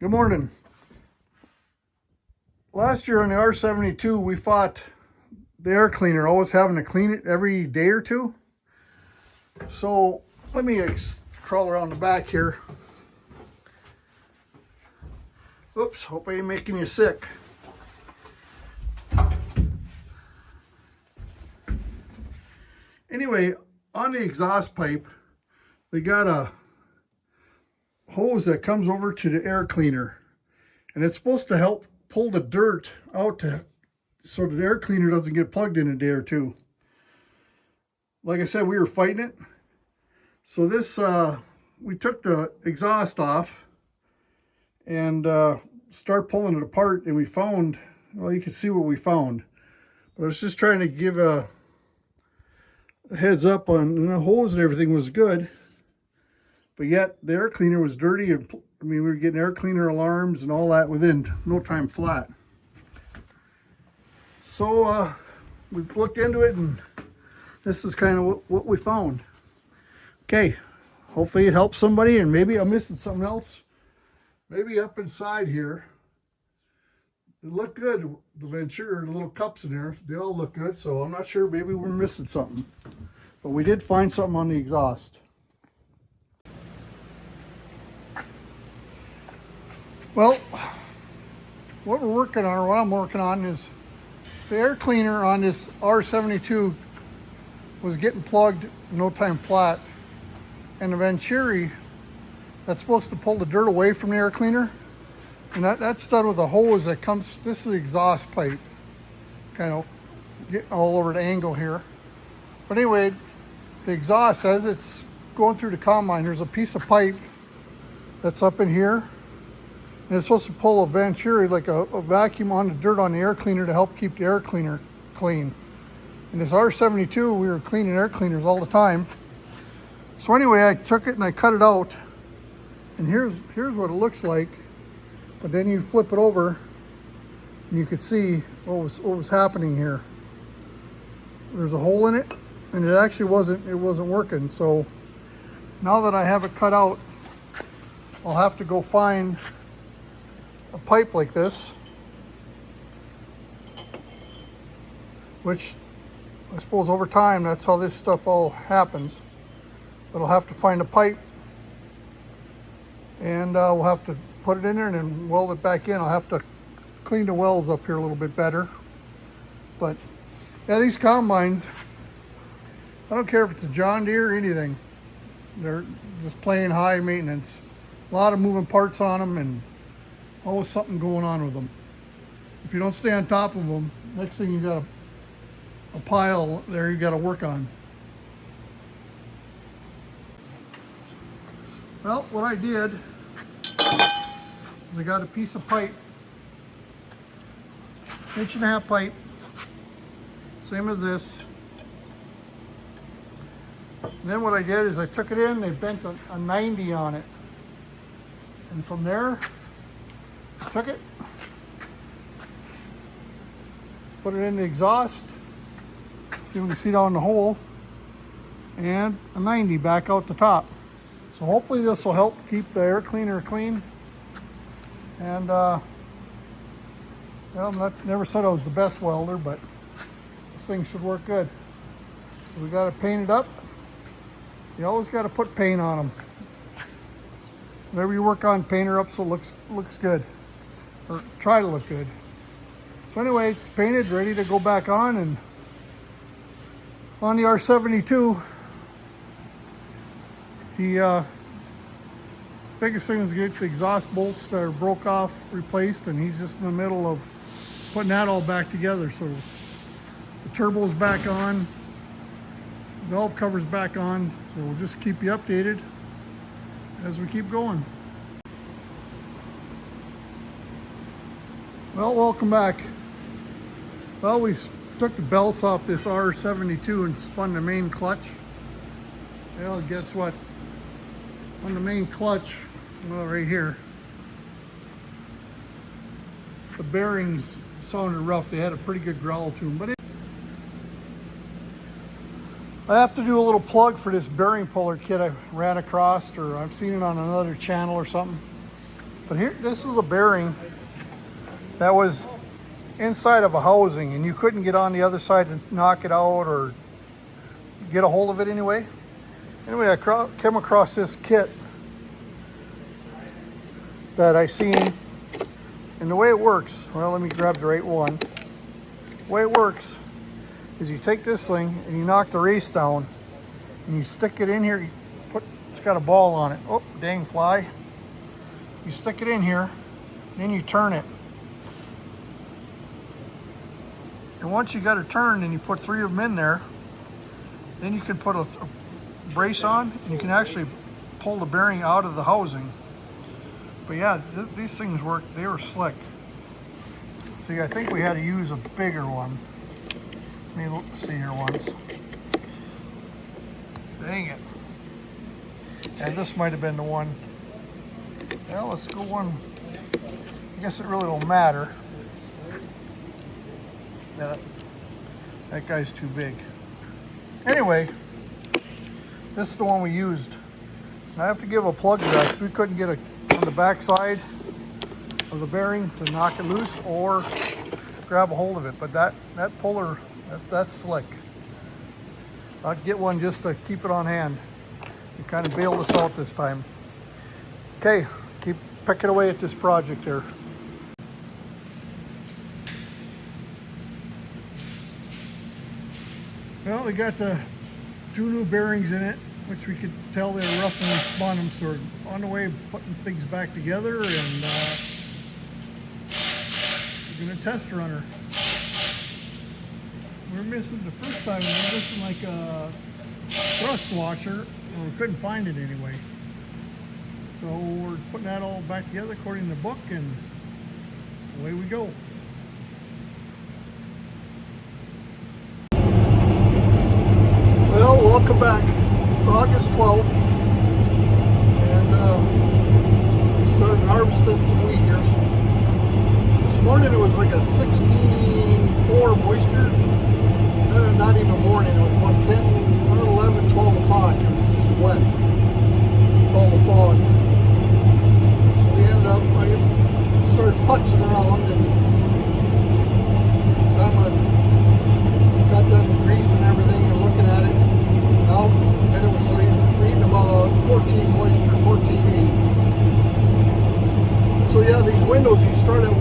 Good morning. Last year on the R72, we fought the air cleaner, always having to clean it every day or two. So let me crawl around the back here. Oops, hope I ain't making you sick. Anyway, on the exhaust pipe, they got a hose that comes over to the air cleaner, and it's supposed to help pull the dirt out so the air cleaner doesn't get plugged in a day or two. Like I said, we were fighting it. So this, we took the exhaust off and start pulling it apart, and we found, well, you can see what we found. But I was just trying to give a heads up on the hose and everything was good. But yet the air cleaner was dirty, and we were getting air cleaner alarms and all that within no time flat. So we looked into it, and this is kind of what we found. Okay, hopefully it helps somebody, and maybe I'm missing something else. Maybe up inside here, it looked good. The Ventura, the little cups in there, they all look good. So I'm not sure, maybe we're missing something. But we did find something on the exhaust. Well, what I'm working on is the air cleaner on this R72 was getting plugged no time flat, and the Venturi that's supposed to pull the dirt away from the air cleaner, and that's done with a hose that comes, this is the exhaust pipe, kind of getting all over the angle here. But anyway, the exhaust, as it's going through the combine, there's a piece of pipe that's up in here. And it's supposed to pull a Venturi, like a vacuum on the dirt on the air cleaner to help keep the air cleaner clean. In this R72, we were cleaning air cleaners all the time. So anyway, I took it and I cut it out. And here's what it looks like. But then you flip it over and you could see what was happening here. There's a hole in it, and it actually wasn't working. So now that I have it cut out, I'll have to go find a pipe like this, which I suppose over time that's how this stuff all happens. But I'll have to find a pipe, and we'll have to put it in there and then weld it back in. I'll have to clean the wells up here a little bit better. But yeah, these combines, I don't care if it's a John Deere or anything, they're just plain high maintenance. A lot of moving parts on them, and always something going on with them. If you don't stay on top of them, next thing you got a pile there you got to work on. Well, what I did is I got a piece of pipe, 1.5 inch pipe, same as this. And then what I did is I took it in, they bent a 90 on it. And from there, I took it, put it in the exhaust, see if we can see down the hole, and a 90 back out the top. So hopefully this will help keep the air cleaner clean. And well, never said I was the best welder, but this thing should work good. So we got to paint it up. You always got to put paint on them. Whatever you work on, paint her up so it looks good, or try to look good. So anyway, it's painted, ready to go back on. And on the R72, the biggest thing is to get the exhaust bolts that are broke off replaced, and he's just in the middle of putting that all back together. So the turbo's back on, valve cover's back on, so we'll just keep you updated as we keep going. Well, welcome back. Well, we took the belts off this R72 and spun the main clutch. Well, guess what? On the main clutch, well, right here, the bearings sounded rough. They had a pretty good growl to them, but I have to do a little plug for this bearing puller kit I ran across, or I've seen it on another channel or something. But here, this is a bearing that was inside of a housing, and you couldn't get on the other side to knock it out or get a hold of it anyway. Anyway, I came across this kit that I seen, and the way it works, well, let me grab the right one. The way it works is you take this thing and you knock the race down and you stick it in here. It's got a ball on it. Oh, dang fly. You stick it in here, then you turn it. And once you got it turned and you put 3 of them in there, then you can put a brace on and you can actually pull the bearing out of the housing. But yeah, these things work. They were slick. See, I think we had to use a bigger one. Let me see here once. Dang it. And this might have been the one. Well, let's go one. I guess it really don't matter. That guy's too big. Anyway, this is the one we used. I have to give a plug to that. We couldn't get it on the back side of the bearing to knock it loose or grab a hold of it. But that puller, that's slick. I'd get one just to keep it on hand. You kind of bailed us out this time. Okay, keep picking away at this project here. Well, we got the 2 new bearings in it, which we could tell they were rough when we spun them, so we're on the way of putting things back together, and we're gonna test run her. We're missing the first time, we were missing like a thrust washer, and we couldn't find it anyway. So we're putting that all back together according to the book, and away we go. Well, welcome back. It's August 12th, and we started harvesting some wheat here. This morning it was like a 16.4 moisture. Not even morning, it was about 10, 11, 12 o'clock. It was just wet, all the fog. So we ended up, I started putzing around, and time I got done greasing everything and looking at it, and it was reading about 14 moisture, 14.8. So yeah, these windows, you start at 1,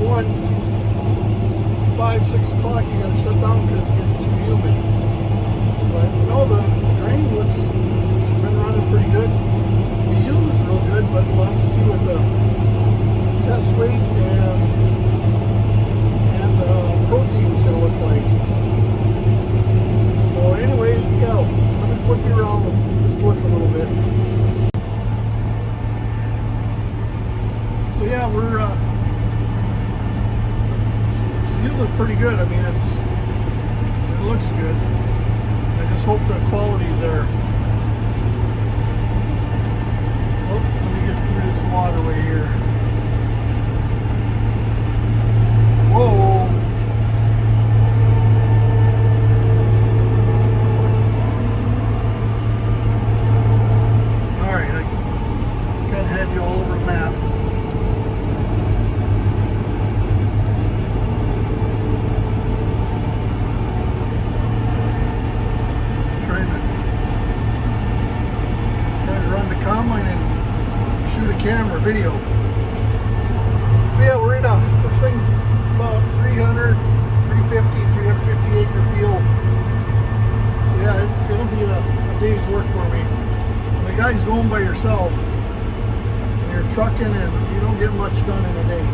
5, 6 o'clock, you gotta shut down because it gets too humid. But no, the grain looks, it's been running pretty good. The yield is real good, but we'll have to see what the test weight and protein is gonna look like. So anyway, yeah, let me flip you around and just look a little bit. So yeah, we're it's yielded pretty good. I mean, it looks good. I just hope the quality's there. Oh, let me get through this waterway here. Whoa. Had you all over the map. Trying to run the combine and shoot a camera video. So yeah, we're in this thing's about 350 acre field. So yeah, it's gonna be a day's work for me. When the guy's going by yourself, you're trucking and you don't get much done in a day.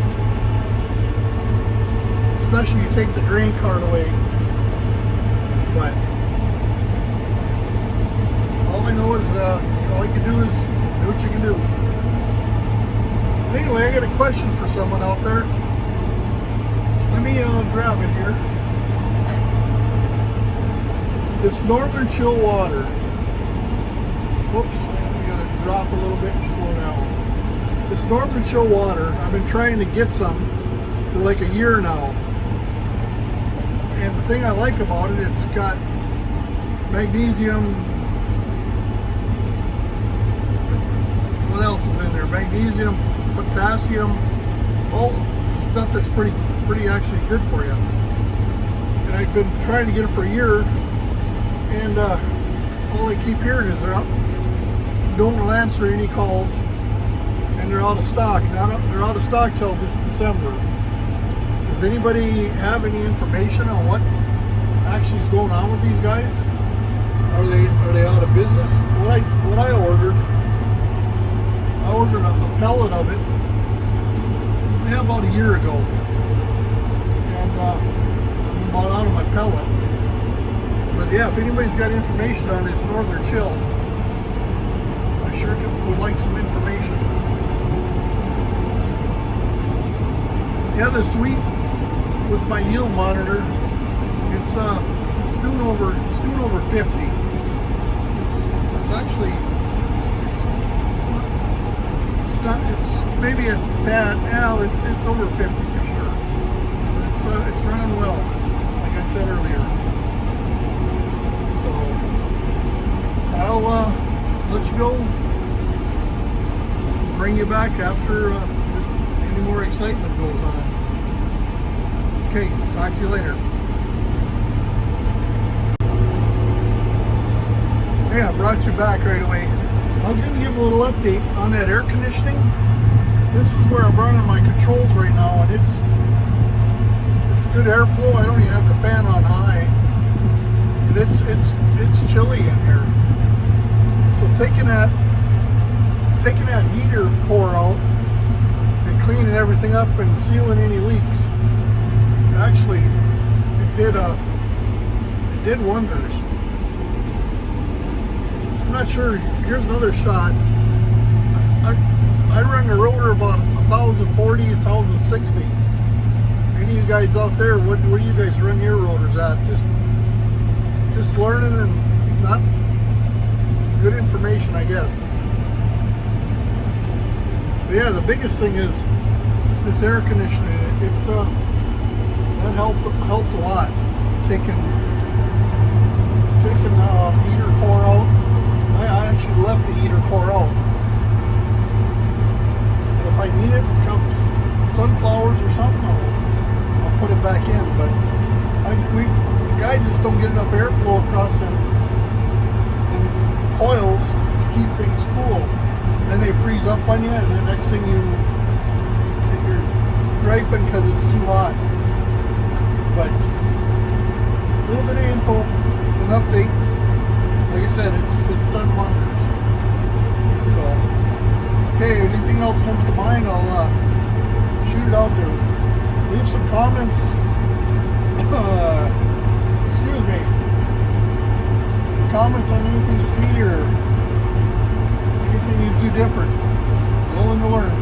Especially you take the grain cart away. But all I know is all you can do is do what you can do. Anyway, I got a question for someone out there. Let me grab it here. This northern chill water. Whoops, we gotta drop a little bit and slow down. This northern chill water, I've been trying to get some for like a year now. And the thing I like about it, it's got magnesium. What else is in there? Magnesium, potassium, all stuff that's pretty actually good for you. And I've been trying to get it for a year, and all I keep hearing is don't answer any calls, and they're out of stock. They're out of stock till this December. Does anybody have any information on what actually is going on with these guys? Are they out of business? What I ordered a pellet of it about a year ago, and I'm about out of my pellet. But yeah, if anybody's got information on this Northern Chill, I sure would like some information. Yeah, the sweep with my yield monitor, it's doing over 50. It's actually it's maybe a tad. Yeah, it's over 50 for sure. It's running well, like I said earlier. So I'll let you go. Bring you back after just any more excitement goes on. Okay, talk to you later. Hey, I brought you back right away. I was going to give a little update on that air conditioning. This is where I'm running my controls right now, and it's good airflow. I don't even have the fan on high, but it's chilly in here. So taking that heater core out and cleaning everything up and sealing any leaks, actually it did wonders. I'm not sure. Here's another shot. I run the rotor about 1040, 1060. Any of you guys out there, what do you guys run your rotors at? Just learning and not good information, I guess. But yeah, the biggest thing is this air conditioning. That helped a lot. Taking the heater core out. I actually left the heater core out. But if I need it, comes sunflowers or something, I'll put it back in. But the guy just don't get enough airflow across in coils to keep things cool. Then they freeze up on you, and the next thing you're griping because it's too hot. But a little bit of info, an update. Like I said, it's done wonders. So, okay, anything else comes to mind, I'll shoot it out there. Leave some comments. Excuse me. Comments on anything you see or anything you do different. Willing to learn.